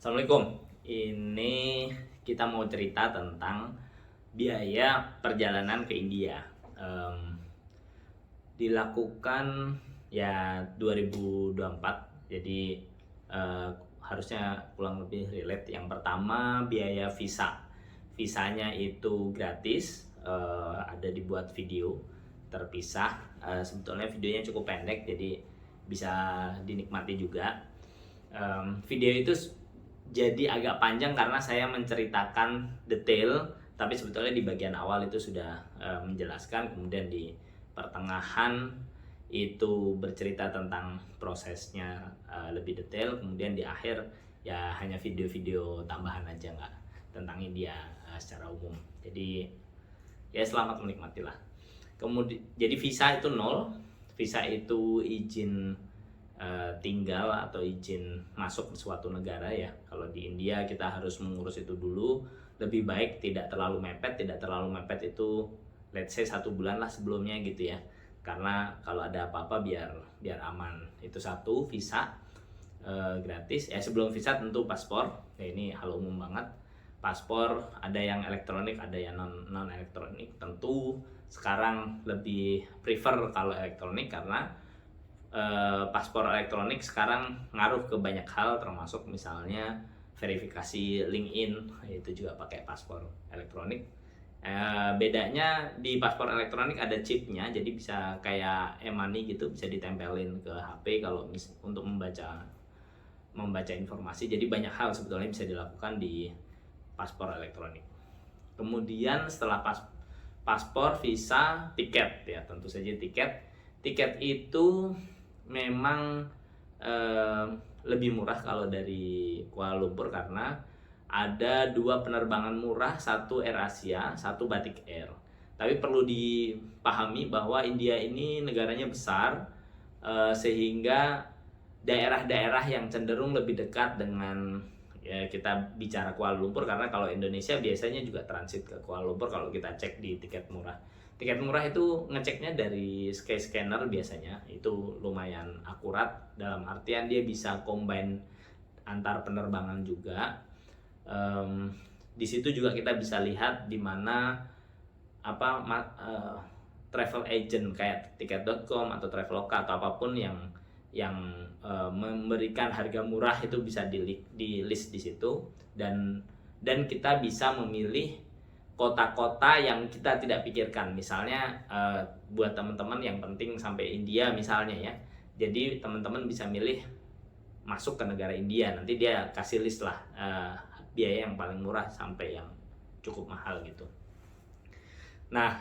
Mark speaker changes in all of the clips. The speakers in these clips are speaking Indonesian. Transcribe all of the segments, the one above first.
Speaker 1: Assalamualaikum. Ini kita mau cerita tentang biaya perjalanan ke India. Dilakukan ya 2024. Jadi harusnya kurang lebih relate. Yang pertama biaya visa. Visanya itu gratis. Ada dibuat video terpisah. Sebetulnya videonya cukup pendek, jadi bisa dinikmati juga. Video itu jadi agak panjang karena saya menceritakan detail, tapi sebetulnya di bagian awal itu sudah menjelaskan, kemudian di pertengahan itu bercerita tentang prosesnya lebih detail, kemudian di akhir ya hanya video-video tambahan aja, nggak tentang India secara umum. Jadi ya selamat menikmati lah. Kemudian jadi visa itu nol. Visa itu izin tinggal atau izin masuk ke suatu negara ya. Kalau di India kita harus mengurus itu dulu. Lebih baik tidak terlalu mepet itu let's say 1 bulan lah sebelumnya gitu ya. Karena kalau ada apa-apa biar aman. Itu satu, visa gratis. Sebelum visa tentu paspor. Ya ini hal umum banget. Paspor ada yang elektronik, ada yang non elektronik. Tentu sekarang lebih prefer kalau elektronik karena paspor elektronik sekarang ngaruh ke banyak hal, termasuk misalnya verifikasi LinkedIn, itu juga pakai paspor elektronik. Bedanya di paspor elektronik ada chipnya, jadi bisa kayak e-money gitu, bisa ditempelin ke HP kalau untuk membaca informasi. Jadi banyak hal sebetulnya bisa dilakukan di paspor elektronik. Kemudian setelah paspor, visa, tiket ya, tentu saja tiket. Tiket itu memang lebih murah kalau dari Kuala Lumpur karena ada 2 penerbangan murah, satu AirAsia, satu Batik Air. Tapi perlu dipahami bahwa India ini negaranya besar, sehingga daerah-daerah yang cenderung lebih dekat dengan ya kita bicara Kuala Lumpur, karena kalau Indonesia biasanya juga transit ke Kuala Lumpur kalau kita cek di tiket murah. Tiket murah itu ngeceknya dari scanner biasanya, itu lumayan akurat dalam artian dia bisa combine antar penerbangan juga. Di situ juga kita bisa lihat di mana travel agent kayak tiket.com atau traveloka atau apapun yang memberikan harga murah itu bisa di list di situ, dan kita bisa memilih kota-kota yang kita tidak pikirkan. Misalnya buat teman-teman yang penting sampai India misalnya ya, jadi teman-teman bisa milih masuk ke negara India, nanti dia kasih list lah biaya yang paling murah sampai yang cukup mahal gitu. Nah,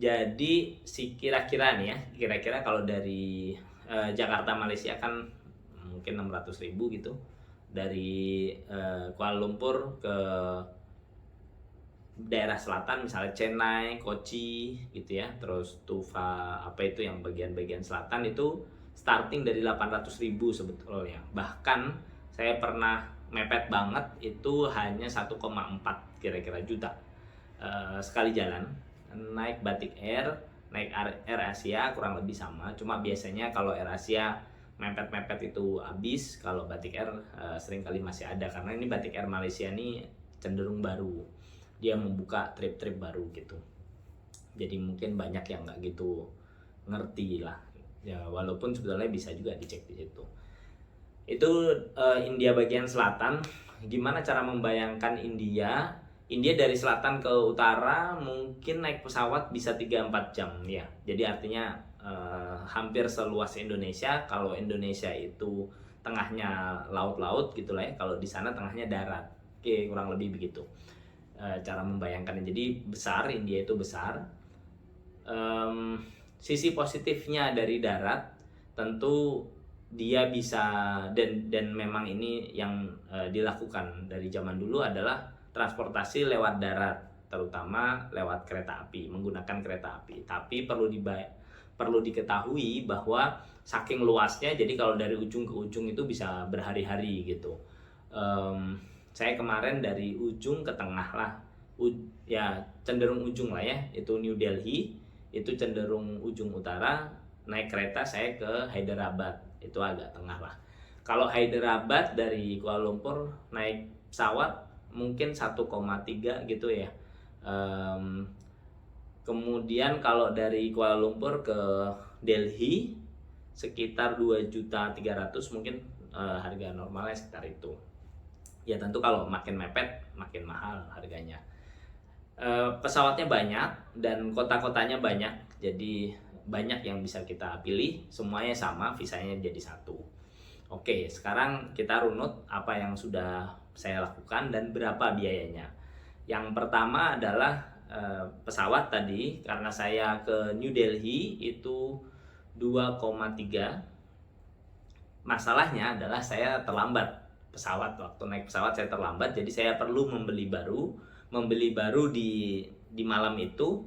Speaker 1: jadi kira-kira nih ya, kira-kira kalau dari Jakarta Malaysia kan mungkin 600.000 gitu, dari Kuala Lumpur ke daerah selatan misalnya Chennai, Kochi gitu ya, terus Tuva apa itu yang bagian-bagian selatan itu starting dari 800.000 sebetulnya. Bahkan saya pernah mepet banget itu hanya 1,4 kira-kira juta sekali jalan. Naik Batik Air, naik AirAsia kurang lebih sama, cuma biasanya kalau AirAsia mepet-mepet itu habis, kalau Batik Air seringkali masih ada karena ini Batik Air Malaysia ini cenderung baru, dia membuka trip-trip baru gitu, jadi mungkin banyak yang nggak gitu ngerti lah ya, walaupun sebetulnya bisa juga dicek di situ. Itu India bagian selatan. Gimana cara membayangkan India? India dari selatan ke utara mungkin naik pesawat bisa 3-4 jam ya, jadi artinya hampir seluas Indonesia. Kalau Indonesia itu tengahnya laut-laut gitu lah ya, kalau di sana tengahnya darat. Oke, kurang lebih begitu cara membayangkannya. Jadi besar, India itu besar. Sisi positifnya dari darat tentu dia bisa, dan memang ini yang dilakukan dari zaman dulu adalah transportasi lewat darat, terutama lewat kereta api, menggunakan kereta api. Tapi perlu diketahui bahwa saking luasnya, jadi kalau dari ujung ke ujung itu bisa berhari-hari gitu. Saya kemarin dari ujung ke tengah lah, ya cenderung ujung lah ya, itu New Delhi, itu cenderung ujung utara. Naik kereta saya ke Hyderabad, itu agak tengah lah. Kalau Hyderabad dari Kuala Lumpur naik pesawat mungkin 1,3 gitu ya. Em, Kemudian kalau dari Kuala Lumpur ke Delhi sekitar 2.300.000 mungkin, harga normalnya sekitar itu. Ya tentu kalau makin mepet makin mahal harganya. Pesawatnya banyak dan kota-kotanya banyak, jadi banyak yang bisa kita pilih, semuanya sama, visanya jadi satu. Oke, sekarang kita runut apa yang sudah saya lakukan dan berapa biayanya. Yang pertama adalah pesawat tadi, karena saya ke New Delhi itu 2,3. Masalahnya adalah saya terlambat pesawat, waktu naik pesawat saya terlambat, jadi saya perlu membeli baru di malam itu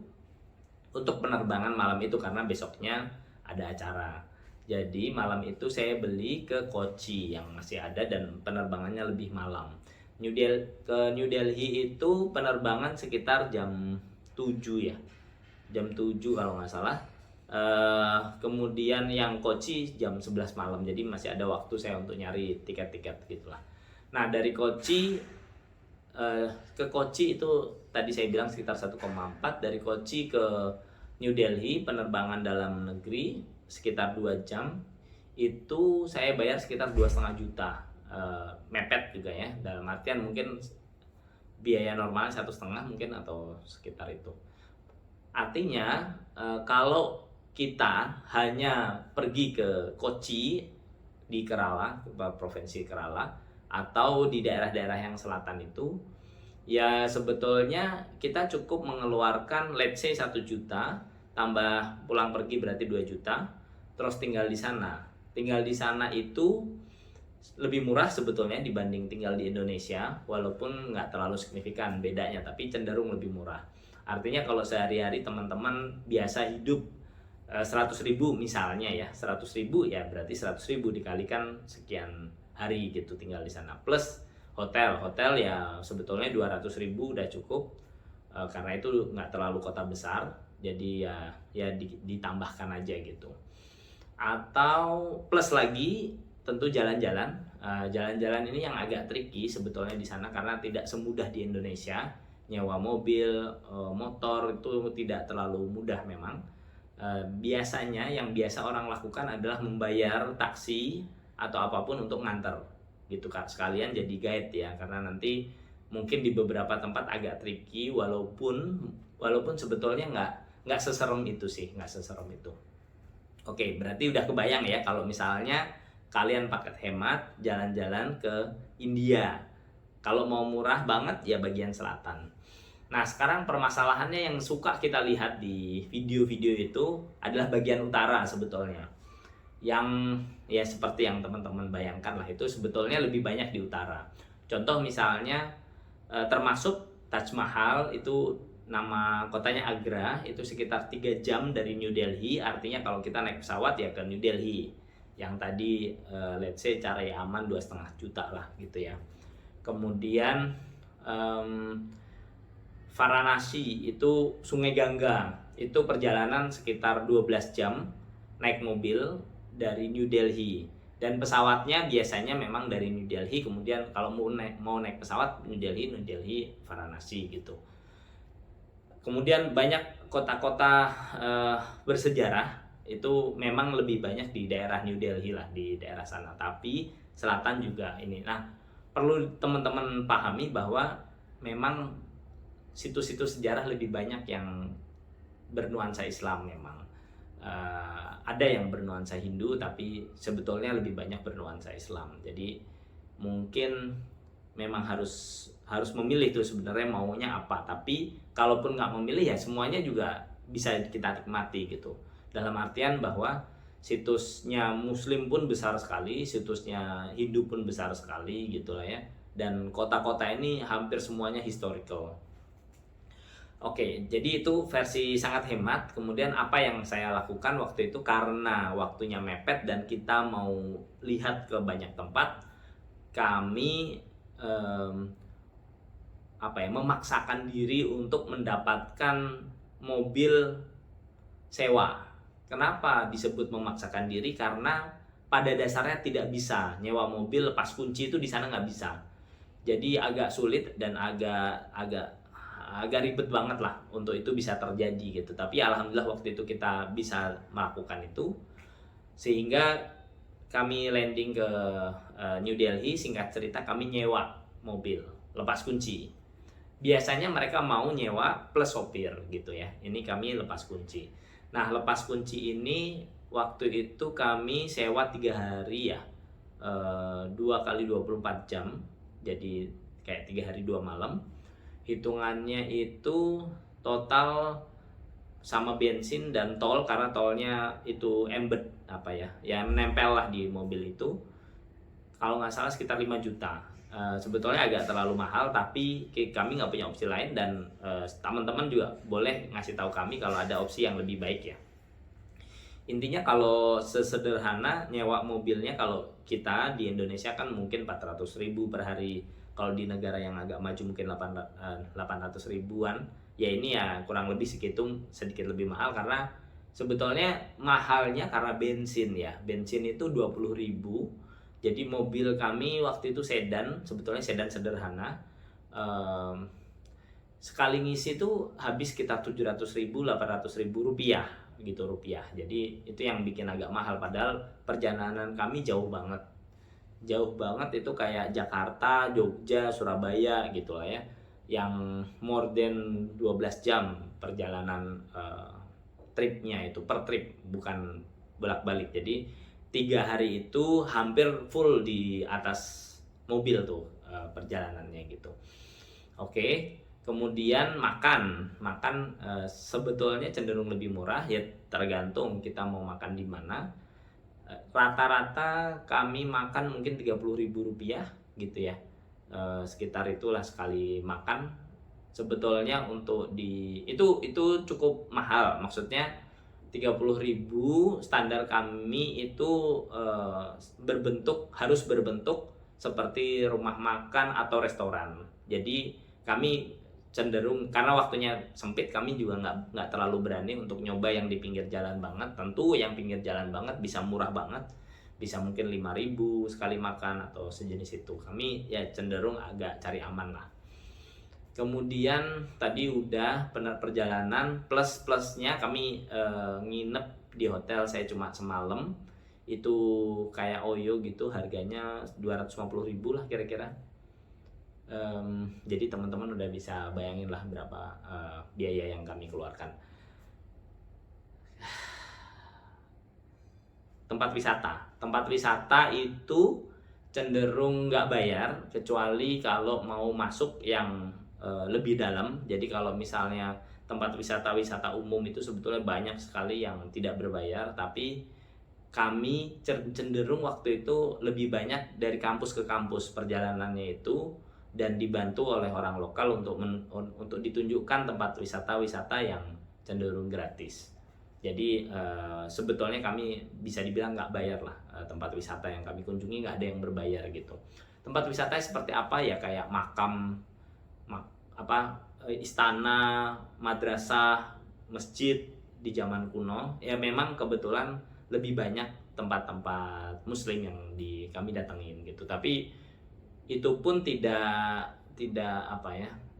Speaker 1: untuk penerbangan malam itu karena besoknya ada acara. Jadi malam itu saya beli ke Kochi yang masih ada dan penerbangannya lebih malam. Ke New Delhi itu penerbangan sekitar jam 7 ya. Jam 7 kalau nggak salah. Kemudian yang Kochi jam 11 malam. Jadi masih ada waktu saya untuk nyari tiket-tiket gitulah. Nah, dari Kochi ke Kochi itu tadi saya bilang sekitar 1,4. Dari Kochi ke New Delhi penerbangan dalam negeri sekitar 2 jam. Itu saya bayar sekitar 2,5 juta. Mepet juga ya, dalam artian mungkin biaya normal 1,5 mungkin atau sekitar itu. Artinya kalau kita hanya pergi ke Kochi di Kerala, provinsi Kerala, atau di daerah-daerah yang selatan itu, ya sebetulnya kita cukup mengeluarkan let's say 1 juta, tambah pulang pergi berarti 2 juta, terus tinggal di sana. Tinggal di sana itu lebih murah sebetulnya dibanding tinggal di Indonesia, walaupun nggak terlalu signifikan bedanya, tapi cenderung lebih murah. Artinya kalau sehari-hari teman-teman biasa hidup 100.000 misalnya ya, 100.000 ya berarti 100.000 dikalikan sekian hari gitu tinggal di sana, plus hotel ya sebetulnya 200.000 udah cukup, karena itu nggak terlalu kota besar, jadi ya ditambahkan aja gitu. Atau plus lagi tentu jalan-jalan. Jalan-jalan ini yang agak tricky sebetulnya di sana karena tidak semudah di Indonesia. Nyewa mobil, motor itu tidak terlalu mudah memang. Biasanya yang biasa orang lakukan adalah membayar taksi atau apapun untuk nganter gitu Kak, sekalian jadi guide ya, karena nanti mungkin di beberapa tempat agak tricky, walaupun sebetulnya nggak seserem itu sih, nggak seserem itu. Oke, berarti udah kebayang ya kalau misalnya kalian paket hemat jalan-jalan ke India. Kalau mau murah banget ya bagian selatan. Nah, sekarang permasalahannya yang suka kita lihat di video-video itu adalah bagian utara sebetulnya. Yang ya seperti yang teman-teman bayangkan lah, itu sebetulnya lebih banyak di utara. Contoh misalnya termasuk Taj Mahal, itu nama kotanya Agra, itu sekitar 3 jam dari New Delhi. Artinya kalau kita naik pesawat ya ke New Delhi. Yang tadi let's say cari aman 2,5 juta lah gitu ya. Kemudian Varanasi itu Sungai Gangga, itu perjalanan sekitar 12 jam naik mobil dari New Delhi, dan pesawatnya biasanya memang dari New Delhi, kemudian kalau mau naik pesawat New Delhi Varanasi gitu. Kemudian banyak kota-kota bersejarah itu memang lebih banyak di daerah New Delhi lah, di daerah sana, tapi selatan juga ini. Nah, perlu teman-teman pahami bahwa memang situs-situs sejarah lebih banyak yang bernuansa Islam memang. Ada yang bernuansa Hindu, tapi sebetulnya lebih banyak bernuansa Islam. Jadi mungkin memang harus memilih tuh sebenarnya maunya apa. Tapi kalaupun nggak memilih ya semuanya juga bisa kita nikmati gitu. Dalam artian bahwa situsnya Muslim pun besar sekali, situsnya Hindu pun besar sekali gitu lah ya. Dan kota-kota ini hampir semuanya historical. Oke, jadi itu versi sangat hemat. Kemudian apa yang saya lakukan waktu itu, karena waktunya mepet dan kita mau lihat ke banyak tempat, kami memaksakan diri untuk mendapatkan mobil sewa. Kenapa disebut memaksakan diri? Karena pada dasarnya tidak bisa nyewa mobil lepas kunci, itu di sana nggak bisa. Jadi agak sulit dan agak ribet banget lah untuk itu bisa terjadi gitu. Tapi alhamdulillah waktu itu kita bisa melakukan itu, sehingga kami landing ke New Delhi. Singkat cerita, kami nyewa mobil lepas kunci. Biasanya mereka mau nyewa plus sopir gitu ya. Ini kami lepas kunci. Nah, lepas kunci ini waktu itu kami sewa 3 hari ya, 2 kali 24 jam, jadi kayak 3 hari 2 malam. Hitungannya itu total sama bensin dan tol, karena tolnya itu embed apa ya, nempel lah di mobil itu. Kalau nggak salah sekitar 5 juta. Sebetulnya agak terlalu mahal, tapi kami nggak punya opsi lain, dan teman-teman juga boleh ngasih tahu kami kalau ada opsi yang lebih baik ya. Intinya kalau sesederhana nyewa mobilnya, kalau kita di Indonesia kan mungkin 400.000 per hari. Kalau di negara yang agak maju mungkin 800 ribuan. Ya ini ya kurang lebih segitu, sedikit lebih mahal karena sebetulnya mahalnya karena bensin ya. Bensin itu 20.000. Jadi mobil kami waktu itu sedan, sebetulnya sedan sederhana. Sekali ngisi itu habis sekitar 700.000, 800.000 rupiah gitu rupiah. Jadi itu yang bikin agak mahal, padahal perjalanan kami jauh banget itu kayak Jakarta, Jogja, Surabaya gitu lah ya, yang more than 12 jam perjalanan tripnya itu, per trip, bukan bolak-balik. Jadi 3 hari itu hampir full di atas mobil tuh perjalanannya gitu. Oke. Kemudian makan sebetulnya cenderung lebih murah ya, tergantung kita mau makan di mana. Rata-rata kami makan mungkin 30.000 rupiah gitu ya, sekitar itulah sekali makan. Sebetulnya untuk itu cukup mahal, maksudnya 30.000 standar kami itu harus berbentuk seperti rumah makan atau restoran. Jadi kami cenderung, karena waktunya sempit, kami juga nggak terlalu berani untuk nyoba yang di pinggir jalan banget. Tentu yang pinggir jalan banget bisa murah banget, bisa mungkin 5.000 sekali makan atau sejenis itu. Kami ya cenderung agak cari aman lah. Kemudian tadi udah perjalanan, plusnya kami nginep di hotel. Saya cuma semalam, itu kayak Oyo gitu, harganya 250.000 lah kira-kira. Jadi teman-teman udah bisa bayangin lah berapa biaya yang kami keluarkan. Tempat wisata itu cenderung nggak bayar, kecuali kalau mau masuk yang lebih dalam. Jadi kalau misalnya tempat wisata umum itu sebetulnya banyak sekali yang tidak berbayar, tapi kami cenderung waktu itu lebih banyak dari kampus ke kampus perjalanannya itu, dan dibantu oleh orang lokal untuk ditunjukkan tempat wisata yang cenderung gratis. Jadi sebetulnya kami bisa dibilang nggak bayar lah, tempat wisata yang kami kunjungi nggak ada yang berbayar gitu. Tempat wisata seperti apa ya, kayak makam, istana, madrasah, masjid di zaman kuno. Ya memang kebetulan lebih banyak tempat-tempat muslim yang kami datengin gitu. Tapi itu pun tidak ada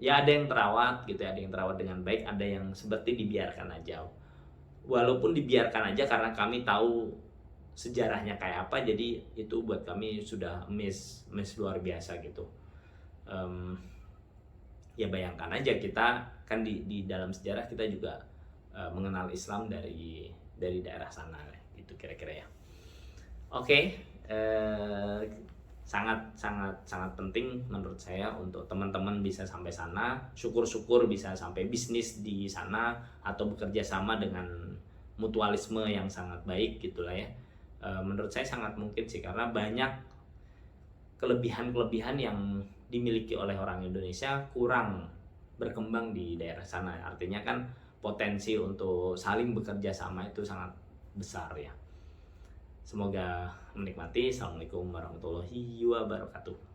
Speaker 1: yang terawat gitu, ada yang terawat dengan baik, ada yang seperti dibiarkan aja. Walaupun dibiarkan aja karena kami tahu sejarahnya kayak apa, jadi itu buat kami sudah miss luar biasa gitu. Ya bayangkan aja, kita kan di dalam sejarah kita juga mengenal Islam dari daerah sana gitu kira-kira ya. Oke. Sangat penting menurut saya untuk teman-teman bisa sampai sana. Syukur-syukur bisa sampai bisnis di sana atau bekerja sama dengan mutualisme yang sangat baik gitulah ya. Menurut saya sangat mungkin sih, karena banyak kelebihan yang dimiliki oleh orang Indonesia kurang berkembang di daerah sana. Artinya kan potensi untuk saling bekerja sama itu sangat besar ya. Semoga menikmati. Assalamualaikum warahmatullahi wabarakatuh.